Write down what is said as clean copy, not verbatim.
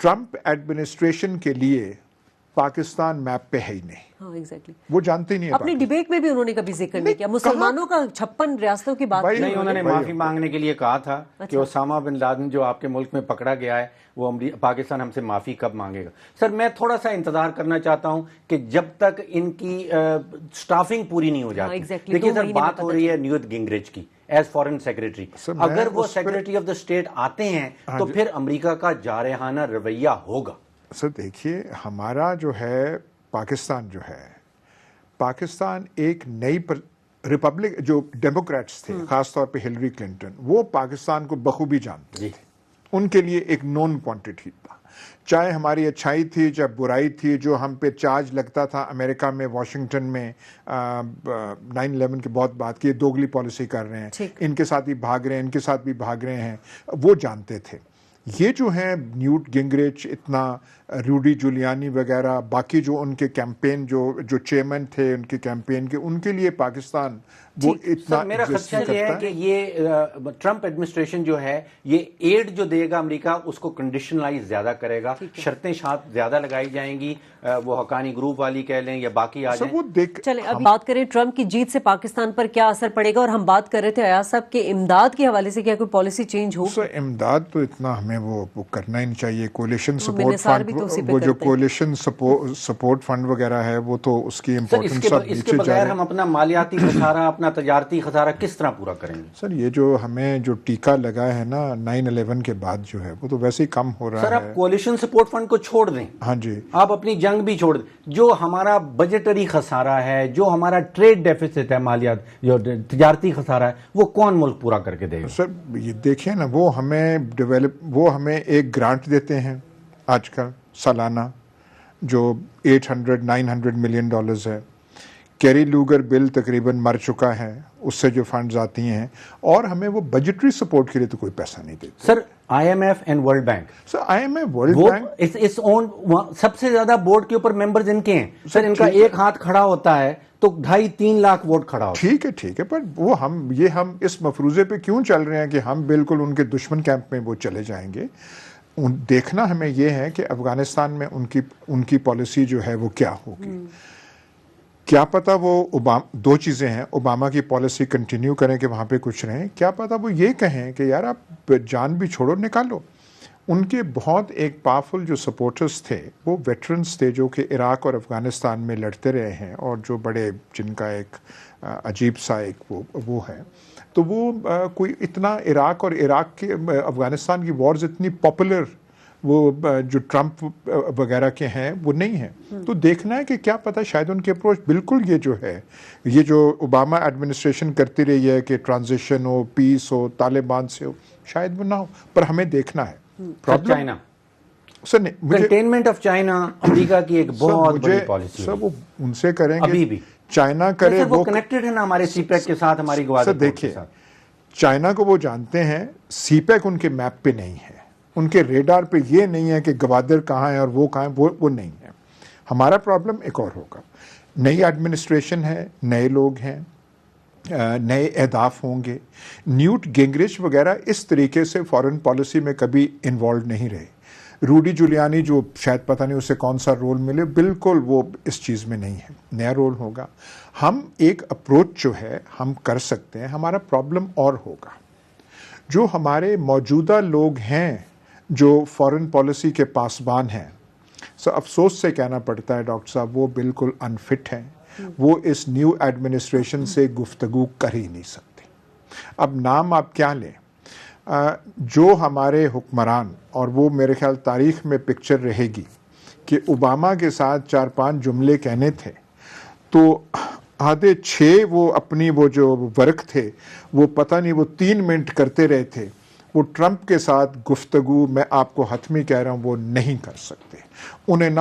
Trump administration के लिए Pakistan map पे है ही नहीं। हाँ, एग्जैक्टली वो जानते ही नहीं है। अपनी डिबेट में भी उन्होंने कभी जिक्र नहीं किया मुसलमानों का 56 रियासतों की बात नहीं, उन्होंने माफी मांगने के लिए कहा था कि ओसामा बिन लादेन जो आपके मुल्क में पकड़ा गया है वो पाकिस्तान हमसे माफी कब मांगेगा। सर मैं थोड़ा सा इंतजार करना चाहता हूं कि जब तक इनकी स्टाफिंग पूरी नहीं हो जाती। देखिए सर, बात हो रही है न्यूट गिंगरिच की एज फॉरेन सेक्रेटरी। अगर वो सेक्रेटरी ऑफ द स्टेट आते हैं तो फिर अमेरिका का जारहाना रवैया होगा। सर देखिए, हमारा जो है पाकिस्तान एक नई रिपब्लिक, जो डेमोक्रेट्स थे खासतौर पे हिलरी क्लिंटन, वो पाकिस्तान को बखूबी जानते थे। उनके लिए एक नोन क्वांटिटी था, चाहे हमारी अच्छाई थी चाहे बुराई थी। जो हम पे चार्ज लगता था अमेरिका में, वॉशिंगटन में 9/11 की बहुत बात की, दोगली पॉलिसी कर रहे हैं, इनके साथ भी भाग रहे हैं, इनके साथ भी भाग रहे हैं, वो जानते थे। ये जो है न्यूट गिंगरिच, इतना रूडी जुलियानी वगैरह, बाकी जो उनके कैंपेन जो चेयरमैन थे उनके कैंपेन के, उनके लिए पाकिस्तान वो इतना। मेरा खदशा ये है कि ये ट्रंप एडमिनिस्ट्रेशन जो है ये एड जो देगा अमेरिका उसको कंडीशनलाइज ज्यादा करेगा, शर्तें ज्यादा लगाई जाएंगी, वो हकानी ग्रुप वाली कह लें या बाकी आ जाए। चले अब बात करें ट्रंप की जीत से पाकिस्तान पर क्या असर पड़ेगा। और हम बात कर रहे थे अयाज साहब के इमदाद के हवाले से, क्या कोई पॉलिसी चेंज हो? इमदाद तो इतना हमें वो करना ही नहीं चाहिए। कोलिशन सपोर्ट फंड, वो जो कोलिशन सपोर्ट फंड वगैरह है वो तो उसकी इम्पोर्टेंस इसके बगैर हम अपना मालियाती खसारा, अपना तजारती खसारा किस तरह पूरा करेंगे? सर ये जो हमें जो टीका लगा है ना 9/11 के बाद जो है वो तो वैसे ही कम हो रहा है। सर आप कोलिशन सपोर्ट फंड को छोड़ दें, हाँ जी, आप अपनी जंग भी छोड़ दें। जो हमारा बजटरी खसारा है, जो हमारा ट्रेड डेफिसिट है, मालियात जो तजारती खसारा है, वो कौन मुल्क पूरा करके देगा? सर ये देखिए ना, वो हमें एक ग्रांट देते हैं आजकल सालाना जो 800-900 मिलियन डॉलर्स है। कैरी लूगर बिल तकरीबन मर चुका है, उससे जो फंड्स आती हैं, और हमें वो बजटरी सपोर्ट के लिए तो कोई पैसा नहीं देते। Sir IMF and world bank, sir IMF world bank इस ओन सबसे ज्यादा बोर्ड के ऊपर मेंबर्स इनके हैं। सर इनका एक हाथ खड़ा होता है तो 2.5-3 लाख वोट खड़ा होता है। ठीक है, पर वो हम इस मफरूजे पे क्यों चल रहे हैं कि हम बिल्कुल उनके दुश्मन कैंप में वो चले जाएंगे। देखना हमें ये है कि अफगानिस्तान में उनकी पॉलिसी जो है वो क्या होगी। क्या पता वो दो चीज़ें हैं, ओबामा की पॉलिसी कंटिन्यू करें कि वहाँ पे कुछ रहें, क्या पता वो ये कहें कि यार आप जान भी छोड़ो, निकालो। उनके बहुत एक पावरफुल जो सपोर्टर्स थे वो वेटरन्स थे जो कि इराक और अफ़गानिस्तान में लड़ते रहे हैं, और जो बड़े जिनका एक अजीब सा एक वो है, तो वो कोई इतना इराक के अफ़गानिस्तान की वॉर्स इतनी पॉपुलर वो जो ट्रंप वगैरह के हैं वो नहीं है। तो देखना है कि क्या पता शायद उनकी अप्रोच बिल्कुल ये जो ओबामा एडमिनिस्ट्रेशन करती रही है कि ट्रांजिशन हो, पीस हो, तालिबान से हो, शायद वो ना हो, पर हमें देखना है। चाइना सर नहीं, कंटेनमेंट ऑफ चाइना अमेरिका की एक बहुत बड़ी पॉलिसी है। सर वो उनसे करेंगे, अभी भी चाइना करे, वो कनेक्टेड है ना हमारे सीपैक के साथ, हमारी सर देखिए चाइना को वो जानते हैं, सीपैक उनके मैप पे नहीं है, उनके रेडार पे ये नहीं है कि गवादर कहाँ है और वो कहाँ है, वो नहीं है। हमारा प्रॉब्लम एक और होगा, नई एडमिनिस्ट्रेशन है, नए लोग हैं, नए अहदाफ होंगे। न्यूट गिंगरिच वगैरह इस तरीके से फॉरेन पॉलिसी में कभी इन्वॉल्व नहीं रहे। रूडी जुलियानी जो शायद पता नहीं उसे कौन सा रोल मिले, बिल्कुल वो इस चीज़ में नहीं है, नया रोल होगा। हम एक अप्रोच जो है हम कर सकते हैं, हमारा प्रॉब्लम और होगा जो हमारे मौजूदा लोग हैं जो फॉरेन पॉलिसी के पासबान हैं। सो अफसोस से कहना पड़ता है डॉक्टर साहब, वो बिल्कुल अनफिट हैं, वो इस न्यू एडमिनिस्ट्रेशन से गुफ्तगू कर ही नहीं सकते। अब नाम आप क्या लें, जो हमारे हुक्मरान, और वो मेरे ख्याल तारीख में पिक्चर रहेगी कि ओबामा के साथ 4-5 जुमले कहने थे तो आधे 6 वो अपनी वो जो वर्क थे वो पता नहीं वो 3 मिनट करते रहे थे। वो ट्रंप के साथ गुफ्तगू, मैं आपको हतमी कह रहा हूँ, वो नहीं कर सकते। उन्हें ना